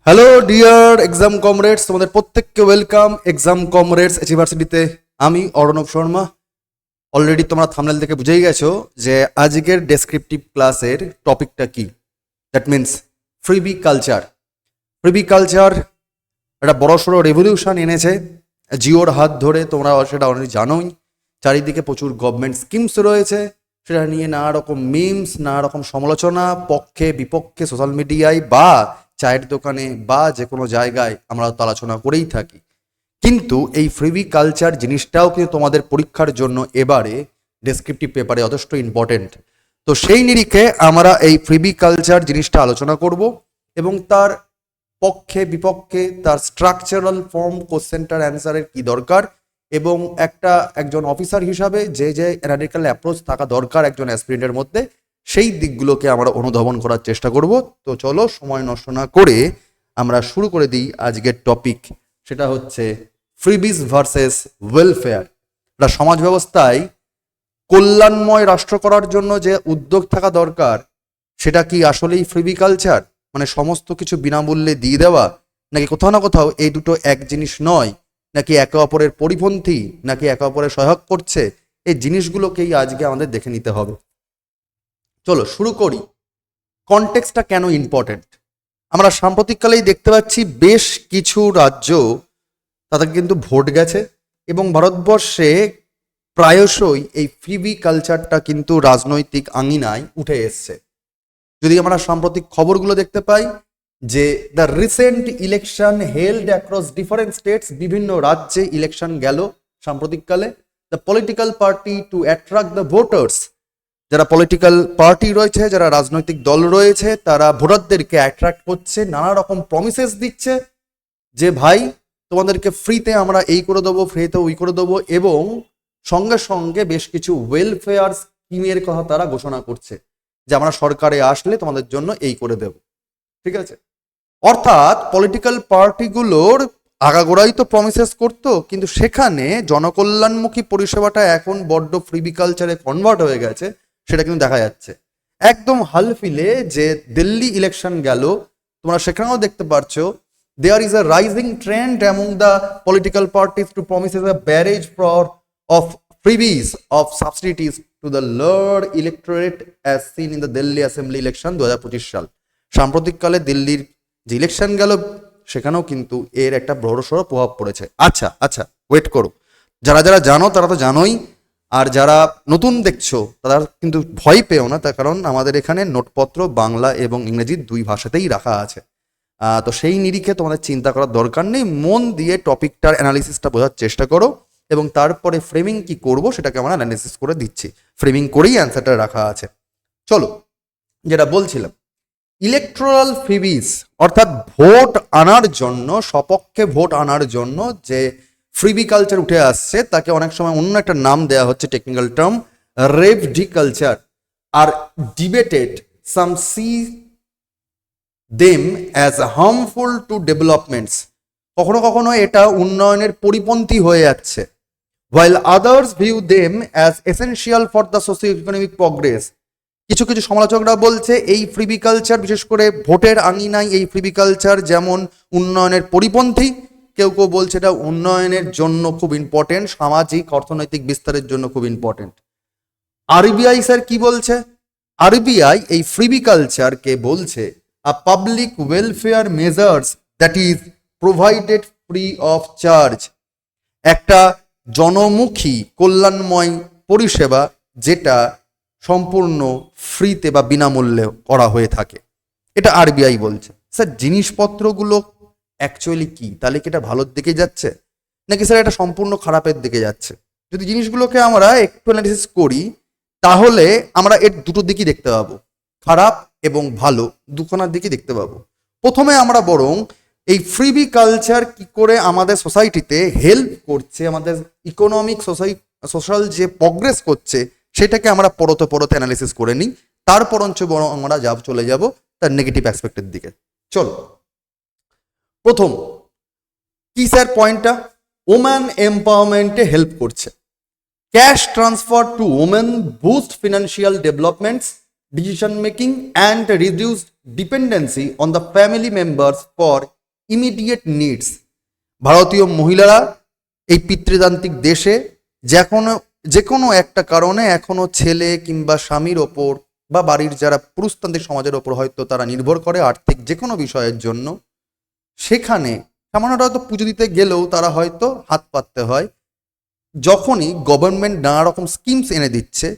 Hello dear exam comrades, তোমাদের প্রত্যেককে welcome exam comrades ইউনিভার্সিটিতে। আমি অর্ণব শর্মা। অলরেডি তোমরা থাম্বনেল থেকে বুঝেই গেছো যে আজকের ডেসক্রিপটিভ ক্লাসের টপিকটা কি। That means freebie culture. Freebie culture একটা বড়সড় রেভলিউশন এনেছে জিওর হাত ধরে, তোমরা সেটা অলরেডি জানোই। চারিদিকে প্রচুর গভর্নমেন্ট স্কিমস রয়েছে, সেটা নিয়ে নানা রকম মিমস, নানা রকম সমালোচনা, পক্ষে বিপক্ষে সোশ্যাল মিডিয়ায় বা চায়ের দোকানে বা যে কোনো জায়গায় আমরা তো আলোচনা করেই থাকি। কিন্তু এই ফ্রিবি কালচার জিনিসটাও কিন্তু তোমাদের পরীক্ষার জন্য এবারে ডেসক্রিপটিভ পেপারে যথেষ্ট ইম্পর্টেন্ট। তো সেই নিরিখে আমরা এই ফ্রিবি কালচার জিনিসটা আলোচনা করব এবং তার পক্ষে বিপক্ষে, তার স্ট্রাকচারাল ফর্ম, কোশ্চেনটার অ্যান্সারের কি দরকার এবং একজন অফিসার হিসাবে যে যে অ্যানালিটিক্যাল অ্যাপ্রোচ থাকা দরকার একজন অ্যাসপিরেন্টের মধ্যে, সেই দিকগুলোকে আমরা অনুধাবন করার চেষ্টা করব। তো চলো সময় নষ্ট না করে আমরা শুরু করে দিই আজকের টপিক। সেটা হচ্ছে ফ্রিবিজ ভার্সেস ওয়েলফেয়ার। একটা সমাজ ব্যবস্থায় কল্যাণময় রাষ্ট্র করার জন্য যে উদ্যোগ থাকা দরকার, সেটা কি আসলেই ফ্রিবি কালচার? মানে সমস্ত কিছু বিনামূল্যে দিয়ে দেওয়া, নাকি কোথাও না কোথাও এই দুটো এক জিনিস নয়, নাকি একে অপরের পরিপন্থী, নাকি একে অপরের সহায়ক করছে? এই জিনিসগুলোকেই আজকে আমাদের দেখে নিতে হবে। চলো শুরু করি। কনটেক্সটটা কেন ইম্পর্টেন্ট? আমরা সাম্প্রতিককালেই দেখতে পাচ্ছি বেশ কিছু রাজ্য তাদের কিন্তু ভোট গেছে এবং ভারতবর্ষে প্রায়শই এই ফ্রিবি কালচারটা কিন্তু রাজনৈতিক আঙিনায় উঠে এসছে। যদি আমরা সাম্প্রতিক খবরগুলো দেখতে পাই যে the recent election held across different states, বিভিন্ন রাজ্যে ইলেকশন গেল সাম্প্রতিককালে। The political party two attract the voters, যারা পলিটিক্যাল পার্টি রয়েছে, যারা রাজনৈতিক দল রয়েছে, তারা ভোটারদেরকে অ্যাট্রাক্ট করছে, নানা রকম প্রমিসেস দিচ্ছে যে ভাই তোমাদেরকে ফ্রিতে আমরা এই করে দেবো, ফ্রিতে ওই করে দেবো, এবং সঙ্গে সঙ্গে বেশ কিছু ওয়েলফেয়ার স্কিমের কথা তারা ঘোষণা করছে যে আমরা সরকারে আসলে তোমাদের জন্য এই করে দেব। ঠিক আছে, অর্থাৎ পলিটিক্যাল পার্টিগুলোর আগাগোড়াই তো প্রমিসেস করতো, কিন্তু সেখানে জনকল্যাণমুখী পরিষেবাটা এখন বড্ড ফ্রিবি কালচারে কনভার্ট হয়ে গেছে, সেটা কিন্তু দেখা যাচ্ছে। একদম হাল ফিলে যে দিল্লি ইলেকশন গেল, তোমরা সেখানেও দেখতে পারছো there is a rising trend among the political parties to promises a barrage for of freebies of subsidies to the lower electorate as seen in the Delhi Assembly election 2025 সাল। সাম্প্রতিককালে দিল্লির যে ইলেকশন গেল সেখানেও কিন্তু এর একটা বড়সড় প্রভাব পড়েছে। আচ্ছা আচ্ছা, ওয়েট করো। যারা যারা জানো তারা তো জানোই, আর যারা নতুন দেখছো তারা কিন্তু ভয় পেও না, তার কারণ আমাদের এখানে নোটপত্র বাংলা এবং ইংরেজি দুই ভাষাতেই রাখা আছে। তো সেই নিরিখে তোমাদের চিন্তা করার দরকার নেই, মন দিয়ে টপিকটার অ্যানালিসিসটা বোঝার চেষ্টা করো এবং তারপরে ফ্রেমিং কি করব সেটাকে আমরা অ্যানালিসিস করে দিচ্ছি। ফ্রেমিং করেই অ্যান্সারটা রাখা আছে। চলো, যেটা বলছিলাম, ইলেকট্রাল ফ্রিবিজ অর্থাৎ ভোট আনার জন্য, সপক্ষে ভোট আনার জন্য যে ফ্রিবি কালচার উঠে আসছে, তাকে অনেক সময় অন্য একটা নাম দেওয়া হচ্ছে, টেকনিক্যাল টার্ম রেভডি কালচার। আর debated some see them as harmful to developments. কখনো কখনো এটা উন্নয়নের পরিপন্থী হয়ে যাচ্ছে, while others view them as essential for the socio-economic progress. কিছু কিছু সমালোচকরা বলছে এই ফ্রিবি কালচার, বিশেষ করে ভোটের আঙিনায় এই ফ্রিবি কালচার যেমন উন্নয়নের পরিপন্থী, কেউ কেউ বলছে এটা উন্নয়নের জন্য খুব ইম্পর্টেন্ট, সামাজিক অর্থনৈতিক বিস্তারের জন্য খুব ইম্পর্টেন্ট। আরবিআই স্যার কি বলছে? আরবিআই এই ফ্রিবি কালচারকে বলছে a public welfare measures that is provided free of charge, একটা জনমুখী কল্যাণময় পরিষেবা যেটা সম্পূর্ণ ফ্রিতে বা বিনামূল্যে করা হয়ে থাকে। এটা আরবিআই বলছে। স্যার জিনিসপত্রগুলো অ্যাকচুয়ালি কি? তাহলে কি এটা ভালোর দিকে যাচ্ছে নাকি স্যার এটা সম্পূর্ণ খারাপের দিকে যাচ্ছে? যদি জিনিসগুলোকে আমরা একটু অ্যানালিসিস করি তাহলে আমরা এর দুটো দিকই দেখতে পাবো, খারাপ এবং ভালো দুখানার দিকই দেখতে পাবো। প্রথমে আমরা বরং এই ফ্রিবি কালচার কি করে আমাদের সোসাইটিতে হেল্প করছে, আমাদের ইকোনমিক সোশ্যাল যে প্রগ্রেস করছে সেটাকে আমরা পরতে পরতে অ্যানালিসিস করে নিই, তারপরঞ্চ বরং আমরা চলে যাব তার নেগেটিভ অ্যাসপেক্টের দিকে। চলো, প্রথম কি স্যার পয়েন্টটা? ওম্যান এম্পাওয়ারমেন্টে হেল্প করছে। Cash transfer to women boost financial developments, decision making and reduced dependency on the family members for immediate needs. ভারতীয় মহিলারা এই পিতৃতান্ত্রিক দেশে যে কোনো একটা কারণে এখনো ছেলে কিংবা স্বামীর ওপর বা বাড়ির যারা পুরুষতান্ত্রিক সমাজের ওপর হয়তো তারা নির্ভর করে আর্থিক যে কোনো বিষয়ের জন্য, সেখানে সামান্যটা হয়তো পুজো দিতে গেলেও তারা হয়তো হাত পাততে হয়। যখনই গভর্নমেন্ট নানা রকম স্কিমস এনে দিচ্ছে,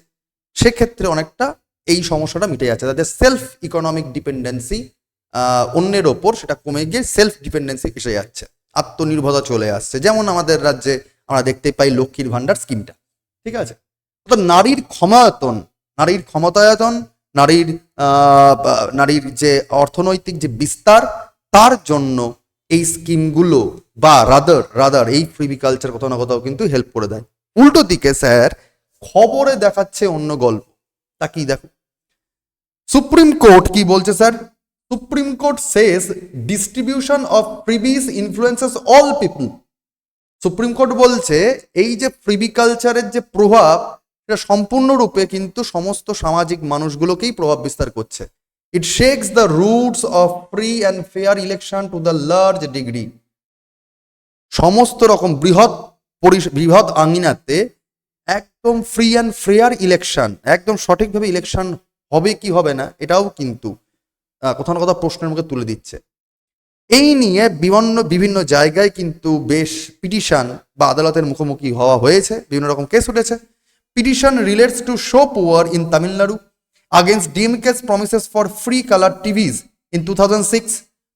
সেক্ষেত্রে অনেকটা এই সমস্যাটা মিটে যাচ্ছে, তাদের সেলফ ইকোনমিক ডিপেন্ডেন্সি অন্যের ওপর সেটা কমে গিয়ে সেলফ ডিপেন্ডেন্সি এসে যাচ্ছে, আত্মনির্ভরতা চলে আসছে। যেমন আমাদের রাজ্যে আমরা দেখতে পাই লক্ষ্মীর ভাণ্ডার স্কিমটা, ঠিক আছে। তো নারীর ক্ষমতায়তন, নারীর যে অর্থনৈতিক যে বিস্তার, তার জন্য এই স্কিমগুলো বা রাদার এই ফ্রিবি কালচার কোথাও না কোথাও কিন্তু হেল্প করে দেয়। উল্টো দিকে স্যার খবরে দেখাচ্ছে অন্য গল্প। তা কি দেখো, সুপ্রিম কোর্ট কি বলছে sir? Supreme Court says distribution of freebies influences all people. Supreme Court বলছে এই যে ফ্রিবি কালচারের যে প্রভাব, এটা সম্পূর্ণরূপে কিন্তু সমস্ত সামাজিক মানুষগুলোকেই প্রভাব বিস্তার করছে। It shakes the roots of free and fair election to the large degree. সমস্ত রকম বৃহৎ আঙিনাতে একদম ফ্রি অ্যান্ড ফেয়ার ইলেকশন, একদম সঠিকভাবে ইলেকশন হবে কি হবে না, এটাও কিন্তু কোথাও না কোথাও প্রশ্নের মুখে তুলে দিচ্ছে। এই নিয়ে বিভিন্ন জায়গায় কিন্তু বেশ পিটিশন বা আদালতের মুখোমুখি হওয়া হয়েছে, বিভিন্ন রকম কেস উঠেছে। Petition relates to show poor in Tamil Nadu against DMK's promises for free color TVs in 2006.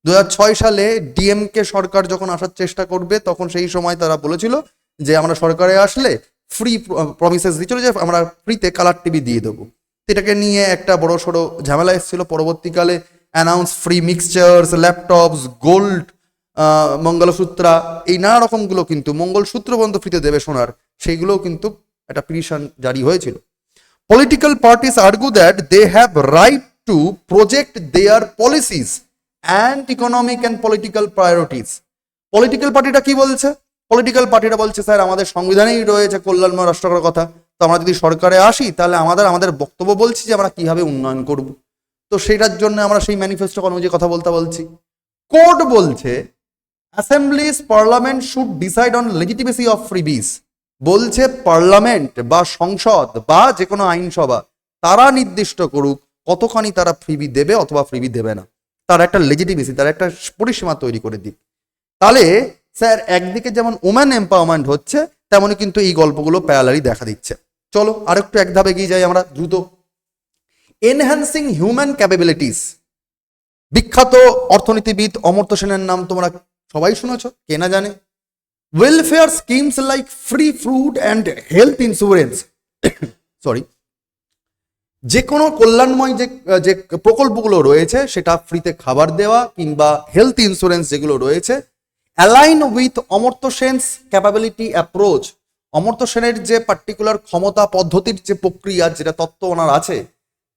2006 সালে ডিএমকে সরকার যখন আসার চেষ্টা করবে, তখন সেই সময় তারা বলেছিল যে আমরা সরকারে আসলে ফ্রি প্রমিসেস দিচ্ছিল যে আমরা ফ্রিতে কালার টিভি দিয়ে দেবো। এটাকে নিয়ে একটা বড় সড়ো ঝামেলা এসেছিল। পরবর্তীকালে অ্যানাউন্স ফ্রি মিক্সচার্স, ল্যাপটপস, গোল্ড, মঙ্গলসূত্রা, এই নানা রকমগুলো কিন্তু মঙ্গলসূত্র পর্যন্ত ফ্রিতে দেবে সোনার, সেইগুলোও কিন্তু একটা পিটিশন জারি হয়েছিল। Political parties argue that they have right to project their policies and economic and political priorities. Political পার্টিটা কি বলছে? পলিটিক্যাল পার্টিটা বলছে স্যার আমাদের সংবিধানেই রয়েছে কল্যাণময় রাষ্ট্র করার কথা, তো আমরা যদি সরকারে আসি তাহলে আমাদের বক্তব্য বলছি যে আমরা কিভাবে উন্নয়ন করব, তো সেটার জন্য আমরা সেই ম্যানিফেস্টো অনুযায়ী কথা বলছি। কোর্ট বলছে assemblies parliament should decide on legitimacy of freebies. বলছে পার্লামেন্ট বা সংসদ বা যে কোনো আইনসভা তারা নির্দিষ্ট করুক কতখানি তারা ফ্রিবি দেবে অথবা ফ্রিবি দেবে না, তার একটা লেজিটিমেসি, তার একটা পরিসীমা তৈরি করে দিক। তাহলে স্যার একদিকে যেমন ওম্যান এম্পাওয়ারমেন্ট হচ্ছে, তেমনই কিন্তু এই গল্পগুলো প্যারালালি দেখা দিচ্ছে। চলো আরেকটু এক ধাপ এগিয়ে যাই আমরা দ্রুত। Enhancing human capabilities. বিখ্যাত অর্থনীতিবিদ অমর্ত্য সেনের নাম তোমরা সবাই শুনেছ, কে না জানে। Welfare schemes like free food and health insurance, sorry, যে কোনো কল্যাণময় যে প্রকল্পগুলো রয়েছে সেটা ফ্রিতে খাবার দেওয়া কিংবা হেলথ ইন্স্যুরেন্স যেগুলো রয়েছে, align with Amartya Sen's capability approach. Amartya সেনের যে পার্টিকুলার ক্ষমতা পদ্ধতির যে প্রক্রিয়া, যেটা তত্ত্ব ওনার আছে,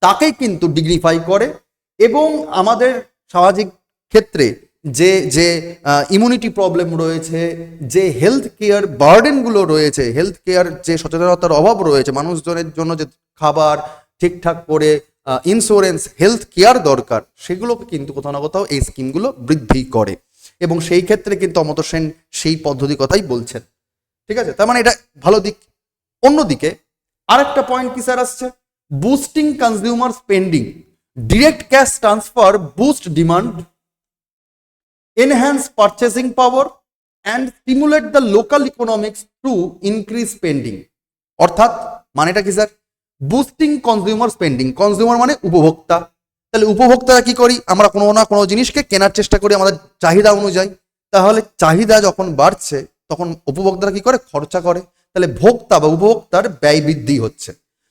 তাকেই কিন্তু ডিগনিফাই করে এবং আমাদের সামাজিক ক্ষেত্রে যে ইমিউনিটি প্রবলেম রয়েছে, যে হেলথ কেয়ার বার্ডেনগুলো রয়েছে, হেলথ কেয়ার যে সচেতনতার অভাব রয়েছে, মানুষজনের জন্য যে খাবার ঠিকঠাক করে ইন্স্যুরেন্স, হেলথ কেয়ার দরকার, সেগুলোকে কিন্তু কোথাও না কোথাও এই স্কিমগুলো বৃদ্ধি করে এবং সেই ক্ষেত্রে কিন্তু অমর্ত্য সেন সেই পদ্ধতির কথাই বলছেন। ঠিক আছে, তার মানে এটা ভালো দিক। অন্যদিকে আরেকটা পয়েন্ট কি স্যার আসছে? Boosting consumer spending, direct cash transfer boost demand, enhance purchasing power and stimulate the local economics through increased spending. অর্থাৎ মানেটা কি sir? Boosting consumer spending, consumer মানে উপভোক্তা, তাহলে উপভোক্তারা কি করি, আমরা কোনো না কোনো জিনিসকে কেনার চেষ্টা করি আমাদের চাহিদা অনুযায়ী, তাহলে চাহিদা যখন বাড়ছে তখন উপভোক্তারা কি করে, খরচা করে, তাহলে ভোক্তা বা উপভোক্তার ব্যয় বৃদ্ধি হচ্ছে।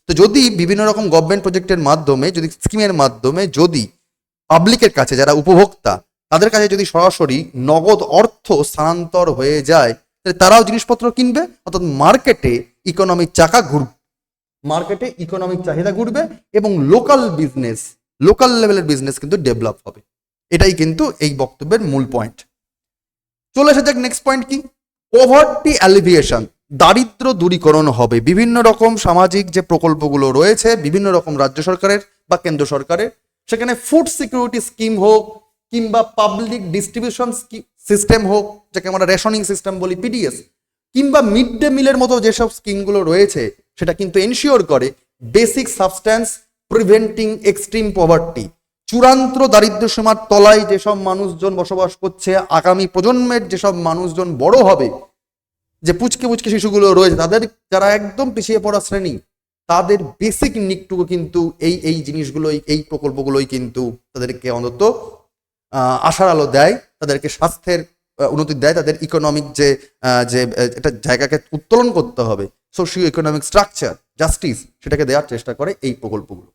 তো যদি বিভিন্ন রকম গভর্নমেন্ট প্রজেক্টের মাধ্যমে, যদি স্কিমের মাধ্যমে যদি পাবলিকের কাছে যারা উপভোক্তা তাদের কাছে যদি সরাসরি নগদ অর্থ স্থানান্তর হয়ে যায়, তাহলে তারাও জিনিসপত্র কিনবে, অর্থাৎ মার্কেটে ইকোনমিক চাকা ঘুরবে, মার্কেটে ইকোনমিক চাহিদা ঘুরবে এবং লোকাল লেভেলের বিজনেস কিন্তু ডেভেলপ হবে। এটাই কিন্তু এই বক্তব্যের মূল পয়েন্ট। চলে আসা যাক নেক্সট পয়েন্ট কি, পভার্টি অ্যালিভিয়েশন, দারিদ্র দূরীকরণ হবে। বিভিন্ন রকম সামাজিক যে প্রকল্পগুলো রয়েছে বিভিন্ন রকম রাজ্য সরকারের বা কেন্দ্র সরকারের, সেখানে ফুড সিকিউরিটি স্কিম হোক কিংবা পাবলিক ডিস্ট্রিবিউশন সিস্টেম হোক, যাকে আমরা রেশনিং সিস্টেম বলি, পিডিএস, কিংবা মিড ডে মিলের মতো যেসব স্কিমগুলো রয়েছে সেটা কিন্তু এনশিওর করে basic substance preventing extreme poverty. চূড়ান্ত দারিদ্র্য সীমার তলায় যেসব মানুষজন বসবাস করছে, আগামী প্রজন্মের যেসব মানুষজন বড় হবে, যে পুচকে পুচকে শিশুগুলো রয়েছে, তাদের যারা একদম পিছিয়ে পড়া শ্রেণী, তাদের বেসিক নিকটুকু কিন্তু এই এই জিনিসগুলোই, এই প্রকল্পগুলোই কিন্তু তাদেরকে অন্তত আশার আলো দেয়, তাদেরকে স্বাস্থ্যের উন্নতি দেয়, তাদের ইকোনমিক যে যে এটা জায়গাকে উত্তোলন করতে হবে, সোশিও ইকোনমিক স্ট্রাকচার, জাস্টিস, সেটাকে দেওয়ার চেষ্টা করে এই প্রকল্পগুলো।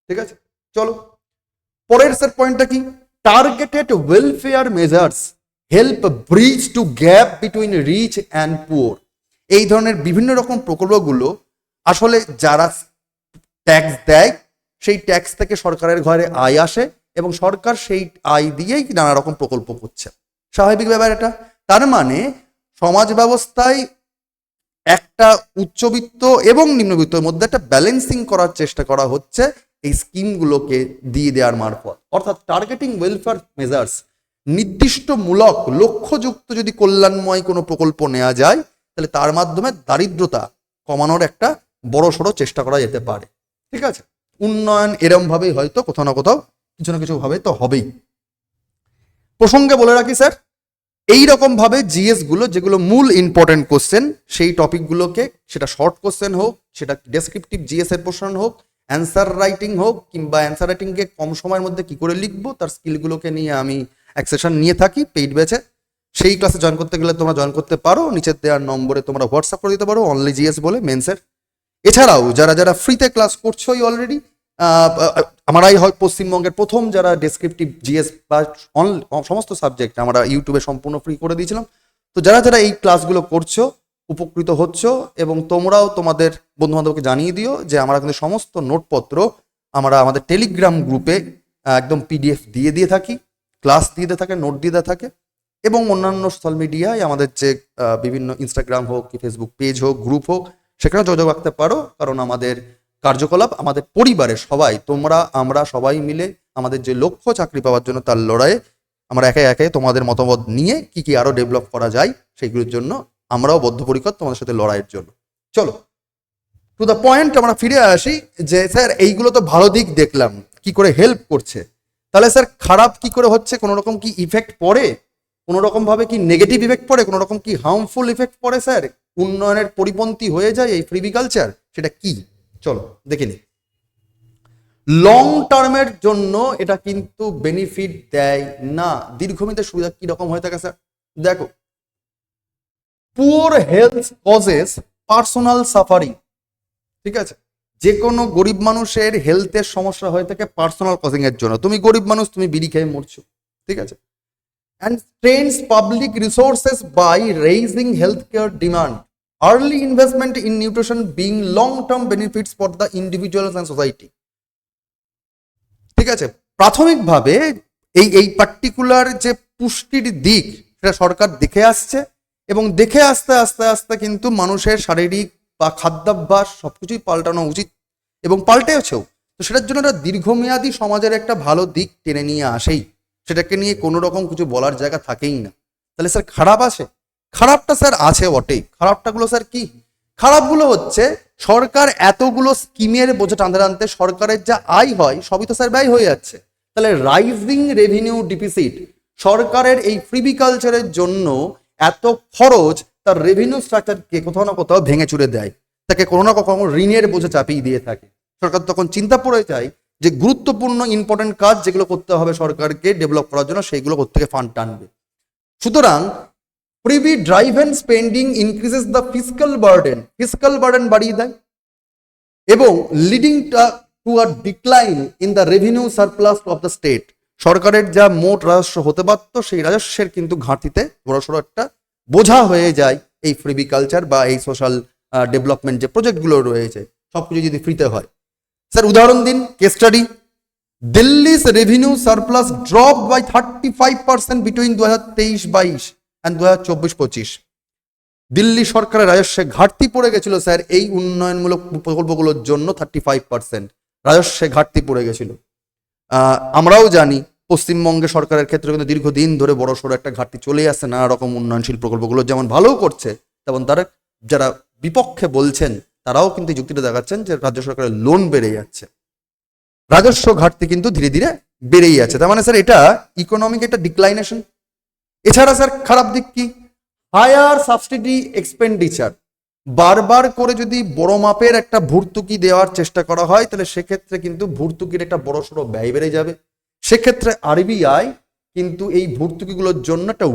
ঠিক আছে, চলো পরের স্যার পয়েন্টটা কি? Targeted welfare measures help bridge to gap between rich and poor. এই ধরনের বিভিন্ন রকম প্রকল্পগুলো আসলে যারা ট্যাক্স দেয়, সেই ট্যাক্স থেকে সরকারের ঘরে আয় আসে এবং সরকার সেই আয় দিয়েই নানা রকম প্রকল্প করছে। স্বাভাবিক ব্যাপার এটা। তার মানে সমাজ ব্যবস্থায় একটা উচ্চবিত্ত এবং নিম্নবিত্তের মধ্যে একটা ব্যালেন্সিং করার চেষ্টা করা হচ্ছে এই স্কিমগুলোকে দিয়ে দেওয়ার মারফত। অর্থাৎ টার্গেটিং ওয়েলফেয়ার মেজার্স, নির্দিষ্টমূলক লক্ষ্যযুক্ত যদি কল্যাণময় কোনো প্রকল্প নেওয়া যায়, তাহলে তার মাধ্যমে দারিদ্রতা কমানোর একটা বড় সড়ো চেষ্টা করা যেতে পারে। ঠিক আছে, উন্নয়ন এরম ভাবেই হয়তো কোথাও না কোথাও কিছু না কিছু ভাবে তো হবেই। প্রসঙ্গে বলে রাখি স্যার, এইরকম ভাবে জিএস গুলো, যেগুলো মূল ইম্পর্টেন্ট কোশ্চেন, সেই টপিকগুলোকে, সেটা শর্ট কোশ্চেন হোক, সেটা ডেসক্রিপটিভ জিএস এর পোর্শন হোক, অ্যান্সার রাইটিং হোক, কিংবা অ্যান্সার রাইটিংকে কম সময়ের মধ্যে কি করে লিখবো তার স্কিলগুলোকে নিয়ে আমি এক সেশন নিয়ে থাকি পেইড ব্যাচে। সেই ক্লাসে জয়েন করতে গেলে তোমরা জয়েন করতে পারো, নিচের দেওয়ার নম্বরে তোমরা হোয়াটসঅ্যাপ করে দিতে পারো, অনলি জিএস বলে মেন্সের। এছাড়াও যারা যারা ফ্রিতে ক্লাস করছোই অলরেডি, আমরাই হয় পশ্চিমবঙ্গের প্রথম যারা ডেসক্রিপটিভ জিএস বা সমস্ত সাবজেক্ট আমরা ইউটিউবে সম্পূর্ণ ফ্রি করে দিয়েছিলাম। তো যারা যারা এই ক্লাসগুলো করছো, উপকৃত হচ্ছ, এবং তোমরাও তোমাদের বন্ধুবান্ধবকে জানিয়ে দিও যে আমরা কিন্তু সমস্ত নোটপত্র আমরা আমাদের টেলিগ্রাম গ্রুপে একদম পিডিএফ দিয়ে থাকি, ক্লাস দিয়ে থাকে, নোট দিয়ে থাকে, এবং অন্যান্য সোশ্যাল মিডিয়ায় আমাদের যে বিভিন্ন ইনস্টাগ্রাম হোক কি ফেসবুক পেজ হোক, গ্রুপ হোক, সেখানে যোগাযোগ রাখতে পারো। কারণ আমাদের কার্যকলাপ, আমাদের পরিবারের সবাই, তোমরা আমরা সবাই মিলে আমাদের যে লক্ষ্য চাকরি পাওয়ার জন্য তার লড়াইয়ে আমরা একে একে তোমাদের মতামত নিয়ে কি কি আরো ডেভেলপ করা যায় সেইগুলোর জন্য আমরাও বদ্ধপরিকর তোমাদের সাথে লড়াইয়ের জন্য। চলো টু দ্য পয়েন্ট আমরা ফিরে আসি যে স্যার এইগুলো তো ভালো দিক দেখলাম, কি করে হেল্প করছে, তাহলে স্যার খারাপ কি করে হচ্ছে? কোনো রকম কি ইফেক্ট পড়ে? কোনো রকম ভাবে কি নেগেটিভ ইফেক্ট পড়ে? কোনো রকম কি হার্মফুল ইফেক্ট পড়ে স্যার? উন্নয়নের পরিপন্থী হয়ে যায় এই ফ্রিবিকালচার, সেটা কি? চলো দেখে নি। লং টার্মের জন্য এটা কিন্তু বেনিফিট দেয় না। দীর্ঘমেয়াদে সুবিধা কি রকম হয়ে থাকে স্যার? দেখো, poor health causes personal suffering. ঠিক আছে, যে কোনো গরিব মানুষের হেলথের সমস্যা হয়ে থাকে পার্সোনাল কজিং এর জন্য। তুমি গরিব মানুষ, তুমি বিড়ি খেয়ে মরছো। ঠিক আছে, and strains public resources by raising healthcare demand. Early investment in nutrition being long-term benefits for the individuals and society. ঠিক আছে, প্রাথমিকভাবে এই পার্টিকুলার যে পুষ্টির দিক, সেটা সরকার দেখে আসছে, এবং দেখে আস্তে আস্তে আস্তে কিন্তু মানুষের শারীরিক বা খাদ্যাভ্যাস সবকিছুই পাল্টানো উচিত, এবং পাল্টেছেও। তো সেটার জন্য একটা দীর্ঘমেয়াদী সমাজের একটা ভালো দিক টেনে নিয়ে আসেই, সেটাকে নিয়ে কোনো রকম কিছু বলার জায়গা থাকেই না। তাহলে স্যার খারাপ আছে? খারাপটা স্যার আছে বটেই। খারাপটাগুলো স্যার কি? খারাপগুলো হচ্ছে সরকার এতগুলো স্কিমের বোঝা টানতে টানতে সরকারের যা আয় হয় সবই তো স্যার ব্যয় হয়ে যাচ্ছে। তাহলে রাইজিং রেভিনিউ ডিফিসিট, সরকারের এই ফ্রিবিকালচারের জন্য এত খরচ তার রেভিনিউ স্ট্রাকচারকে কোথাও না কোথাও ভেঙে চুরে দেয়, তাকে কোনো না কখনো ঋণের বোঝা চাপিয়ে দিয়ে থাকে। সরকার তখন চিন্তা পড়ে যায় যে গুরুত্বপূর্ণ ইম্পর্টেন্ট কাজ যেগুলো করতে হবে সরকারকে ডেভেলপ করার জন্য, সেইগুলো কোত্থেকে ফান্ড টানবে। সুতরাং privy drive and spending increases the fiscal burden বাড়িয়ে দেয়, এবং leading to a decline in the revenue surplus of the state. সরকারের যা মোট রাজস্ব হতে পারত, সেই রাজস্বের কিন্তু ঘাটতিতে বড়সড় একটা বোঝা হয়ে যায় এই ফ্রিবিকালচার বা এই সোশ্যাল ডেভেলপমেন্ট যে প্রজেক্টগুলো রয়েছে, সবকিছু যদি ফ্রিতে হয়। স্যার উদাহরণ দিন, case study. Delhi's revenue surplus dropped by 35% between 2023-22 and 2024-25। Delhi সরকারের রাজস্বে ঘাটতি পড়ে গেছিল স্যার এই উন্নয়নমূলক প্রকল্পগুলোর জন্য, 35% রাজস্বে ঘাটতি পড়ে গেছিল। আমরাও জানি পশ্চিমবঙ্গে সরকারের ক্ষেত্রে কিন্তু দীর্ঘদিন ধরে বড়সড় একটা ঘাটতি চলে আসছে নানা রকম উন্নয়নশীল প্রকল্পগুলো যেমন ভালো করছে, তেমন তারা যারা বিপক্ষে বলছেন তারাও কিন্তু এই যুক্তিটা দেখাচ্ছেন যে রাজ্য সরকারের লোন বেড়ে যাচ্ছে, রাজস্ব ঘাটতি কিন্তু ধীরে ধীরে বেড়েই যাচ্ছে। তার মানে স্যার এটা ইকোনমিক একটা ডিক্লাইনেশন। এছাড়া স্যার খারাপ দিক কি? Higher subsidy expenditure. বারবার করে যদি বড় মাপের একটা ভর্তুকি দেওয়ার চেষ্টা করা হয় তাহলে সেক্ষেত্রে কিন্তু ভর্তুকির একটা বড়সড় ব্যয় বেড়ে যাবে। সেক্ষেত্রে আরবিআই কিন্তু এই ভর্তুকিগুলোর জন্য একটা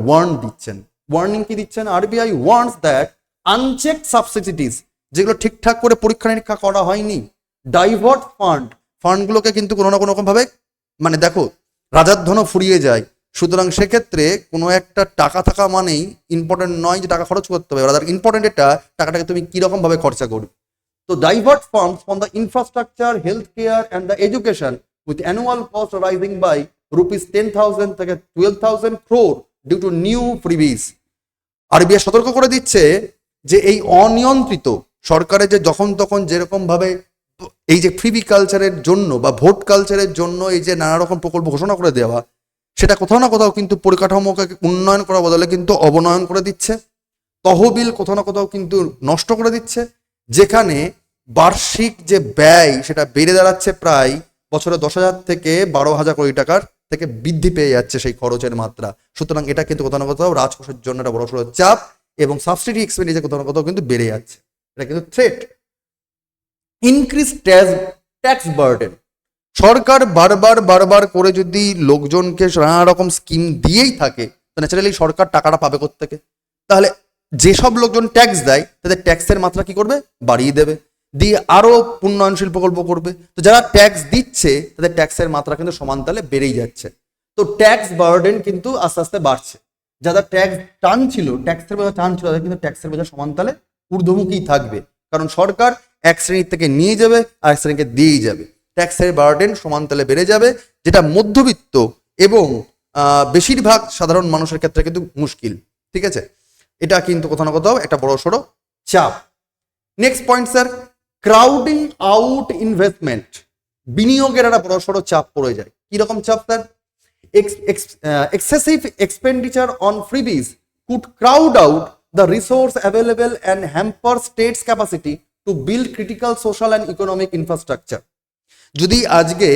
ওয়ার্নিং কি দিচ্ছেন? RBI warns that unchecked subsidies, যেগুলো ঠিকঠাক করে পরীক্ষা নিরীক্ষা করা হয়নি, ডাইভার্ট ফান্ডগুলোকে কিন্তু কোনো না কোনো রকম ভাবে, মানে দেখো রাজার ধনও ফুরিয়ে যায়, সুতরাং সেক্ষেত্রে কোনো একটা টাকা থাকা মানেই ইম্পর্টেন্ট নয় যে টাকা খরচ করতে হবে, রাদার ইম্পর্টেন্ট এটা টাকাটাকে তুমি কিরকম ভাবে খরচা করবে। তো divert funds from the infrastructure, health care and the education with annual cost rising by rupees 10,000 থেকে 12,000 crore due to new freebies। RBI সতর্ক করে দিচ্ছে যে এই অনিয়ন্ত্রিত সরকারের যে যখন তখন যেরকম ভাবে এই যে ফ্রিবি কালচারের জন্য বা ভোট কালচারের জন্য এই যে নানা রকম প্রকল্প ঘোষণা করে দেওয়া, সেটা কোথাও না কোথাও কিন্তু পরিকাঠামোকে উন্নয়ন করার বদলে কিন্তু অবনয়ন করে দিচ্ছে। তহবিল কোথাও না কোথাও কিন্তু নষ্ট করে দিচ্ছে, যেখানে বার্ষিক যে ব্যয় সেটা বেড়ে দাঁড়াচ্ছে প্রায় বছরে 10,000 থেকে 12,000 কোটি টাকার থেকে বৃদ্ধি পেয়ে যাচ্ছে সেই খরচের মাত্রা। সুতরাং এটা কিন্তু কোথাও না কোথাও রাজকোষের জন্য একটা বড়সড় চাপ, এবং সাবসিডি এক্সপেন্ডিচার কোথাও না কোথাও কিন্তু বেড়ে যাচ্ছে। এটা কিন্তু থ্রেট। Increase tax burden. সরকার বারবার করে যদি লোকজনকে নানা রকম স্কিম দিয়েই থাকে, তো ন্যাচারালি সরকার টাকাটা পাবে কোত্থেকে? তাহলে যেসব লোকজন ট্যাক্স দেয় তাদের ট্যাক্সের মাত্রা কি করবে? বাড়িয়ে দেবে, দিয়ে আরো উন্নয়নশীল প্রকল্প করবে। তো যারা ট্যাক্স দিচ্ছে তাদের ট্যাক্সের মাত্রা কিন্তু সমানতালে বেড়েই যাচ্ছে। তো ট্যাক্স বার্ডেন কিন্তু আস্তে আস্তে বাড়ছে। যারা ট্যাক্স টানছিল, ট্যাক্সের বোঝা টানছিল, তাদের কিন্তু ট্যাক্সের বোঝা সমানতালে ঊর্ধ্বমুখী থাকবে, কারণ সরকার এক শ্রেণীর থেকে নিয়ে যাবে আর এক শ্রেণীকে দিয়েই যাবে। ট্যাক্সের বার্ডেন সমানতালে বেড়ে যাবে, যেটা মধ্যবিত্ত এবং বেশিরভাগ সাধারণ মানুষের ক্ষেত্রে কিন্তু মুশকিল। ঠিক আছে, এটা কিন্তু কোথাও না কোথাও একটা বড়সড় চাপ। Next point sir, crowding out investment. বিনিয়োগের একটা বড়সড় চাপ পড়ে যায়। কিরকম চাপ sir? Excessive expenditure on freebies could crowd out the resource available and hamper states capacity to build critical social and economic infrastructure। যদি আজকে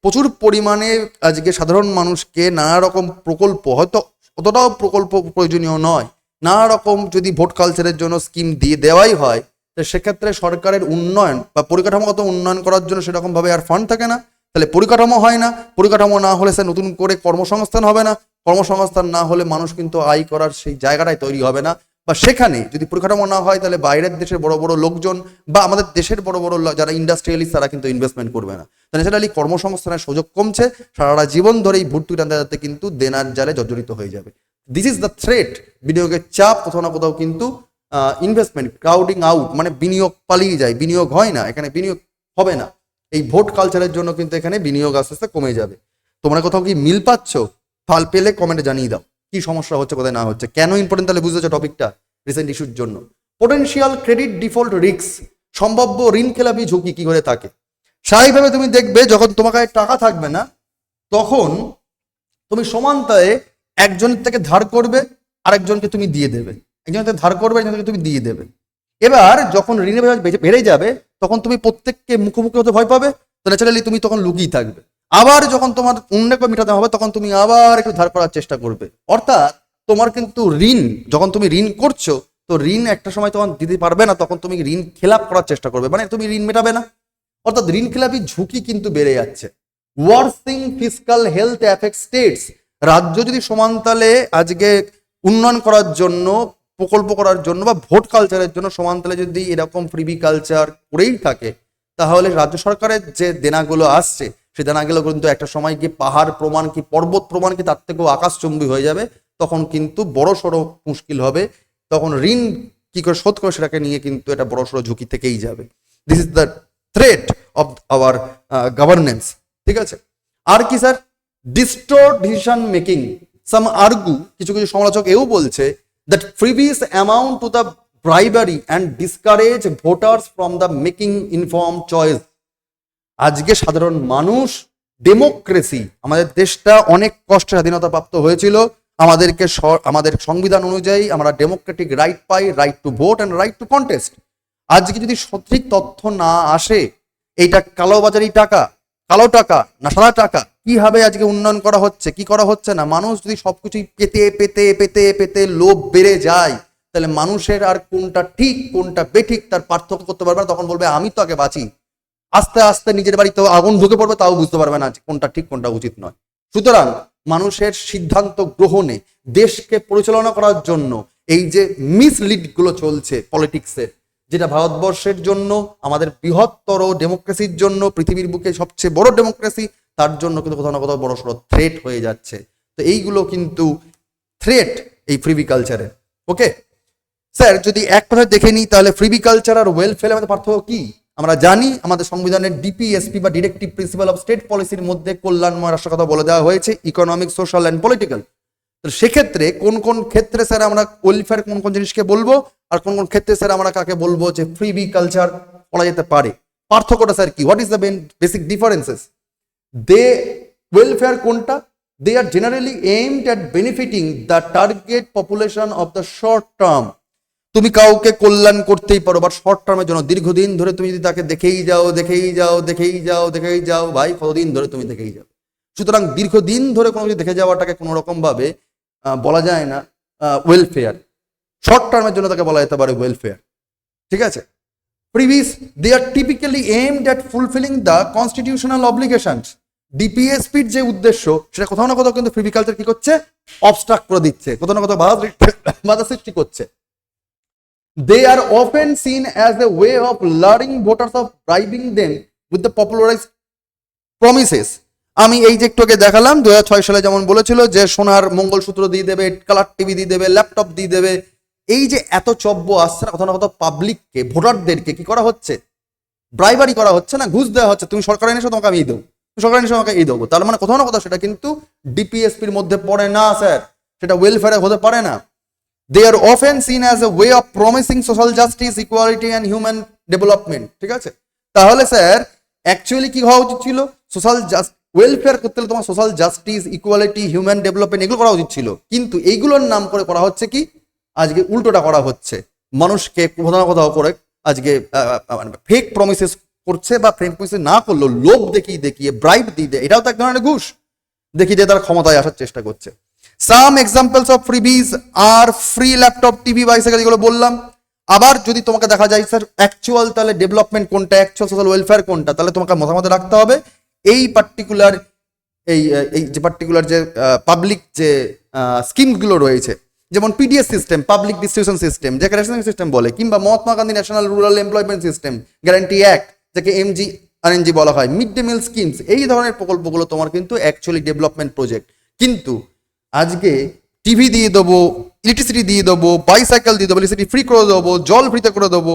প্রচুর পরিমাণে আজকে সাধারণ মানুষকে নানা রকম প্রকল্প, হয়তো অতটাও প্রকল্প প্রয়োজনীয় নয়, নানা রকম যদি ভোট কালচারের জন্য স্কিম দিয়ে দেওয়াই হয়, তো সেক্ষেত্রে সরকারের উন্নয়ন বা পরিকাঠামোগত উন্নয়ন করার জন্য সেরকম ভাবে আর ফান্ড থাকে না। তাহলে পরিকাঠামো হয় না, পরিকাঠামো না হলে স্যার নতুন করে কর্মসংস্থান হবে না, কর্মসংস্থান না হলে মানুষ কিন্তু আয় করার সেই জায়গাটাই তৈরি হবে না, বা সেখানে যদি পরিকাঠামো না হয় তাহলে বাইরের দেশের বড় বড় লোকজন বা আমাদের দেশের বড় বড় যারা ইন্ডাস্ট্রিয়ালিস্ট তারা কিন্তু ইনভেস্টমেন্ট করবে না। তো ন্যাচারালি কর্মসংস্থানের সুযোগ কমছে, সারা জীবন ধরে এই ভর্তুকি টানতে টানতে কিন্তু দেনার জালে জর্জরিত হয়ে যাবে। This is the threat. বিনিয়োগের চাপ কোথাও না কোথাও কিন্তু ইনভেস্টমেন্ট ক্রাউডিং আউট, মানে বিনিয়োগ পালিয়ে যায়, বিনিয়োগ হয় না, এখানে বিনিয়োগ হবে না। এই ভোট কালচারের জন্য কিন্তু এখানে বিনিয়োগ আস্তে আস্তে কমে যাবে। তোমরা কোথাও কি মিল পাচ্ছ? ফাল পেলে কমেন্টে জানিয়ে দাও কি সমস্যা হচ্ছে, কোথায় না হচ্ছে, কেন ইম্পর্টেন্ট তাহলে বুঝতে হচ্ছে টপিকটা রিসেন্ট ইস্যুর জন্য। পোটেনশিয়াল ক্রেডিট ডিফল্ট রিস্ক, সম্ভাব্য ঋণ খেলাপি ঝুঁকি কি করে থাকে। স্বাভাবিকভাবে তুমি দেখবে যখন তোমার কাছে টাকা থাকবে না তখন তুমি সমানতায় একজনের থেকে ধার করবে আরেকজনকে তুমি দিয়ে দেবে, একজনের থেকে ধার করবে একজনকে তুমি দিয়ে দেবে। এবার যখন ঋণের বোঝা বেড়ে যাবে তখন তুমি প্রত্যেককে মুখোমুখি হতে ভয় পাবে, তো ন্যাচারালি তুমি তখন লুকিয়ে থাকবে। আবার যখন তোমার অন্যকে মেটাতে হবে তখন তুমি আবার একটু ধার করার চেষ্টা করবে। অর্থাৎ তোমার কিন্তু ঋণ, যখন তুমি ঋণ করছো তো ঋণ একটা সময় তখন দিতে পারবে না, তখন তুমি ঋণ খেলাপ করার চেষ্টা করবে, মানে তুমি ঋণ মেটাবে না, অর্থাৎ ঋণ খেলাপি ঝুঁকি কিন্তু বেড়ে যাচ্ছে। ওয়ার্সিং ফিসকাল হেলথ অ্যাফেক্ট স্টেটস। রাজ্য যদি সমানতালে আজকে উন্নয়ন করার জন্য, প্রকল্প করার জন্য বা ভোট কালচারের জন্য সমানতালে যদি এরকম ফ্রিবি কালচার করেই থাকে, তাহলে রাজ্য সরকারের যে দেনাগুলো আসছে সেই দেনাগুলো কিন্তু একটা সময় গিয়ে পাহাড় প্রমাণ কি পর্বত প্রমাণ কি তার থেকেও আকাশচুম্বী হয়ে যাবে, তখন কিন্তু বড় সড়ো মুশকিল হবে, তখন ঋণ কি করে শোধ করে সেটাকে নিয়ে কিন্তু এটা বড় সড়ো ঝুঁকি থেকেই যাবে। This is the threat of our governance. ঠিক আছে, আর কি sir? Distort decision making. Some argue, কিছু কিছু সমালোচক এও বলছে that freebies amount to the bribery and discourage voters from the making informed choice। আজকে সাধারণ মানুষ ডেমোক্রেসি, আমাদের দেশটা অনেক কষ্টে স্বাধীনতা প্রাপ্ত হয়েছিল, আমাদের সংবিধান অনুযায়ী আমরা Democratic right pi, right to vote and right two contest. আজকে যদি সঠিক তথ্য না আসে, এইটা কালোবাজারি টাকা, কালো টাকা না সাদা টাকা, কিভাবে আজকে উন্নয়ন করা হচ্ছে, কি করা হচ্ছে না, মানুষ যদি সবকিছুই পেতে পেতে পেতে পেতে লোভ বেড়ে যায়, তাহলে মানুষের আর কোনটা ঠিক কোনটা বেঠিক তার পার্থক্য করতে পারবে না। তখন বলবে আমি তো আগে বাঁচি, আস্তে আস্তে নিজের বাড়িতে আগুন ঢুকে পড়বে, তাও বুঝতে পারবে না কোনটা ঠিক কোনটা উচিত নয়। সুতরাং মানুষের সিদ্ধান্ত গ্রহণে, দেশকে পরিচালনা করার জন্য এই যে মিসলিড গুলো চলছে পলিটিক্সের, যেটা ভারতবর্ষের জন্য, আমাদের বৃহত্তর ডেমোক্রেসির জন্য, পৃথিবীর বুকে সবচেয়ে বড় ডেমোক্রেসি, তার জন্য কিন্তু কোথাও না কোথাও বড় সড়ো থ্রেট হয়ে যাচ্ছে। তো এইগুলো কিন্তু থ্রেট এই ফ্রিবি কালচারের। ওকে স্যার, যদি এক কথা দেখে নিই তাহলে ফ্রিবি কালচার আর ওয়েলফেয়ার মধ্যে পার্থক্য কি? আমরা জানি আমাদের সংবিধানের ডিপিএসপি বা ডিরেক্টিভ প্রিন্সিপাল অফ স্টেট পলিসির মধ্যে কল্যাণময় রাষ্ট্রের কথা বলে দেওয়া হয়েছে, ইকোনমিক, সোশ্যাল অ্যান্ড পলিটিক্যাল। তো সেক্ষেত্রে কোন কোন ক্ষেত্রে স্যার আমরা ওয়েলফেয়ার কোন কোন জিনিসকে বলবো, আর কোন কোন ক্ষেত্রে স্যার আমরা কাকে বলবো যে ফ্রিবি কালচার বলা যেতে পারে? পার্থক্যটা স্যার কি? What is the basic differences? They welfare কোনটা? They are generally aimed at benefiting the target population of the short term. তুমি কাউকে কল্যাণ করতেই পারো, বাট শর্ট টার্মের জন্য, দীর্ঘদিন ধরে তুমি যদি তাকে দেখেই যাও ভাই, কতদিন ধরে তুমি দেখেই যাও। সুতরাং দীর্ঘদিন ধরে কোনো কিছু দেখে যাওয়াটাকে কোনো রকম ভাবে বলা যায় না ওয়েলফেয়ার। শর্ট টার্মের জন্য তাকে বলা যেতে পারে ওয়েলফেয়ার। ঠিক আছে? প্রিভিস they are typically aimed at fulfilling the constitutional obligations. ডিপিএসপির যে উদ্দেশ্য, সেটা কোথাও না কোথাও কিন্তু ফ্রিবি কালচার কি করছে? অবস্ট্রাক্ট করে দিচ্ছে, কোথাও না কোথাও বাধা সৃষ্টি করছে। They are often seen as a way of luring voters of bribing them with the popularized promises. আমি এই যে একটু আগে দেখালাম 2006 সালে যেমন বলেছিল যে সোনার মঙ্গলসূত্র দিয়ে দেবে, কালার টিভি দিয়ে দেবে, ল্যাপটপ দিয়ে দেবে, এই যে এত চব্য আসছে না, কোথাও না কোথাও পাবলিককে, ভোটারদেরকে কি করা হচ্ছে? ব্রাইবারি করা হচ্ছে না, ঘুষ দেওয়া হচ্ছে। তুমি সরকার এনেছো, তোমাকে আমি দেবো, সরকার এনেছো, তোমাকে এই দেবো। তার মানে কোথাও না কোথাও সেটা কিন্তু ডিপিএসপির মধ্যে পড়ে না স্যার, সেটা ওয়েলফেয়ারে হতে পারে না। They are often seen as a way of promising social justice, equality and human development. ঠিক আছে? তাহলে স্যার অ্যাকচুয়ালি কি হওয়া উচিত ছিল? সোশ্যাল ওয়েলফেয়ার করতে হলে তোমার social justice, equality, human development এগুলো করা উচিত ছিল। কিন্তু এইগুলোর নাম করে করা হচ্ছে কি? আজকে উল্টোটা করা হচ্ছে, মানুষকে কোথাও না কোথাও করে আজকে ফেক প্রমিসেস করছে, বা ফেক প্রমিসেস না করলেও লোভ দেখিয়ে ব্রাইব দিয়ে, এটাও তো এক ধরনের ঘুষ দেখিয়ে দিয়ে তারা ক্ষমতায় আসার চেষ্টা করছে। Some examples of freebies are free laptop, TV, bicycle, যেগুলো বললাম। আবার যদি তোমাকে দেখা যায় স্যার অ্যাকচুয়াল তাহলে ডেভেলপমেন্ট কোনটা, অ্যাকচুয়াল সোশ্যাল ওয়েলফেয়ার কোনটা, তাহলে তোমাকে মতামত রাখতে হবে এই পার্টিকুলার যে পাবলিক যে স্কিমগুলো রয়েছে, যেমন PDS system, public distribution system, যাকে রেশনিং সিস্টেম বলে, কিংবা Mahatma Gandhi national rural employment system guarantee act, যাকে এমজি বলা হয়, মিড ডে মিল স্কিমস, এই ধরনের প্রকল্পগুলো তোমার কিন্তু অ্যাকচুয়ালি ডেভেলপমেন্ট প্রজেক্ট। কিন্তু আজকে টিভি দিয়ে দেবো, ইলেকট্রিসিটি দিয়ে দেবো, বাইসাইকেল দিয়ে দেবো, ইলেকট্রিসিটি ফ্রি করে দেবো, জল ফ্রিতে করে দেবো,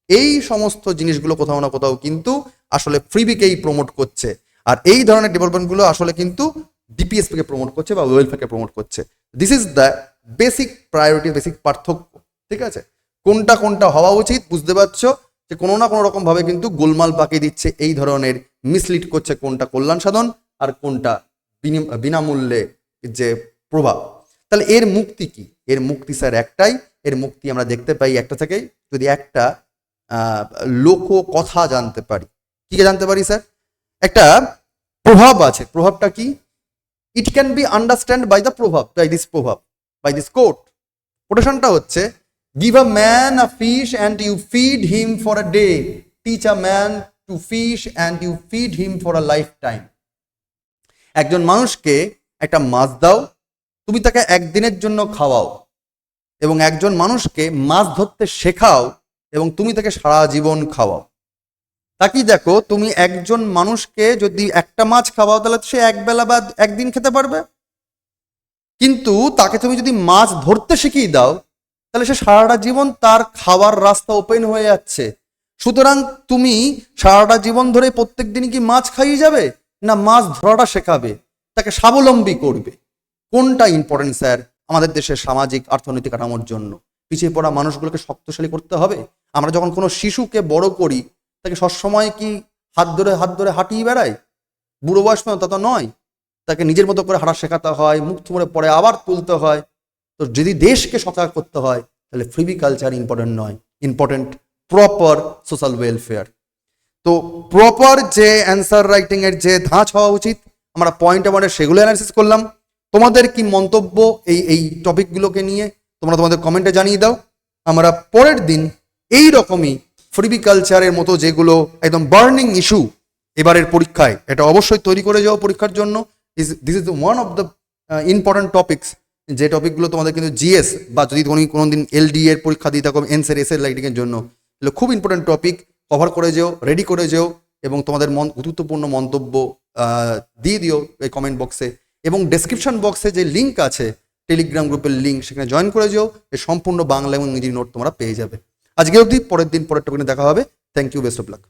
এই সমস্ত জিনিসগুলো কোথাও না কোথাও কিন্তু আসলে ফ্রিবিকেই প্রমোট করছে। আর এই ধরনের ডেভেলপমেন্টগুলো আসলে কিন্তু ডিপিএসপিকে প্রমোট করছে বা ওয়েলফেয়ারকে প্রমোট করছে। This is the basic priority, basic পার্থক্য। ঠিক আছে? কোনটা কোনটা হওয়া উচিত বুঝতে পারছো, যে কোনো না কোনো রকম ভাবে কিন্তু গোলমাল পাকিয়ে দিচ্ছে, এই ধরনের মিসলিড করছে কোনটা কল্যাণ সাধন আর কোনটা বিনামূল্যে যে প্রভাব। তাহলে এর মুক্তি কি? এর মুক্তি স্যার একটাই, এর মুক্তি আমরা দেখতে পাই একটা থেকেই, যদি একটা লোক কথা জানতে পারি। কি জানতে পারি স্যার? একটা প্রভাব আছে, প্রভাবটা কি? It can be understand by the প্রভাব, বাই দিস কোট। কোটেশনটা হচ্ছে, give a man a fish and you feed him for a day, teach a man to fish and you feed him for a life time. একজন মানুষকে একটা মাছ দাও, তুমি তাকে একদিনের জন্য খাওয়াও, এবং একজন মানুষকে মাছ ধরতে শেখাও এবং তুমি তাকে সারা জীবন খাওয়াও। তাকি দেখো, তুমি একজন মানুষকে যদি একটা মাছ খাওয়াও তাহলে সে একবেলা বা একদিন খেতে পারবে, কিন্তু তাকে তুমি যদি মাছ ধরতে শিখিয়ে দাও তাহলে সে সারাটা জীবন তার খাওয়ার রাস্তা ওপেন হয়ে যাচ্ছে। সুতরাং তুমি সারাটা জীবন ধরে প্রত্যেক দিন কি মাছ খাইয়ে যাবে, না মাছ ধরাটা শেখাবে, তাকে স্বাবলম্বী করবে? কোনটা ইম্পর্টেন্ট স্যার আমাদের দেশের সামাজিক অর্থনৈতিক কাঠামোর জন্য? পিছিয়ে পড়া মানুষগুলোকে শক্তিশালী করতে হবে। আমরা যখন কোনো শিশুকে বড় করি, তাকে সবসময় কি হাত ধরে হাঁটিয়ে বেড়াই? বুড়ো বয়স তা তো নয়, তাকে নিজের মতো করে হাঁটা শেখাতে হয়, মুখ থুমড়ে পরে আবার তুলতে হয়। তো যদি দেশকে সজাগ করতে হয় তাহলে ফ্রিবি কালচার ইম্পর্টেন্ট নয়, ইম্পর্টেন্ট প্রপার সোশ্যাল ওয়েলফেয়ার। তো প্রপার যে অ্যান্সার রাইটিং এর যে ধাঁচ হওয়া উচিত, আমরা পয়েন্ট আমাদের সেগুলো অ্যানালিসিস করলাম। তোমাদের কি মন্তব্য এই টপিকগুলোকে নিয়ে তোমরা তোমাদের কমেন্টে জানিয়ে দাও। আমরা পরের দিন এই রকমই ফ্রিবি কালচারের মতো যেগুলো একদম বার্নিং ইস্যু এবারের পরীক্ষায়, এটা অবশ্যই তৈরি করে যাও পরীক্ষার জন্য। This is one of the important topics, যে টপিকগুলো তোমাদের কিন্তু জিএস বা যদি তুমি কোনোদিন এলডি এর পরীক্ষা দিয়ে থাকো এনসের এসের রাইটিংয়ের জন্য, এগুলো খুব ইম্পর্টেন্ট টপিক। কভার করে যেও, রেডি করে যেও এবং তোমাদের গুরুত্বপূর্ণ মন্তব্য দিয়ে দিও এই কমেন্ট বক্সে, এবং ডেসক্রিপশন বক্সে যে লিঙ্ক আছে টেলিগ্রাম গ্রুপের লিঙ্ক, সেখানে জয়েন করে যেও। এই সম্পূর্ণ বাংলা এবং ইংরেজি নোট তোমরা পেয়ে যাবে। আজকে অবধি, পরের দিন পরের টপিকে দেখা হবে। Thank you, best of lakh.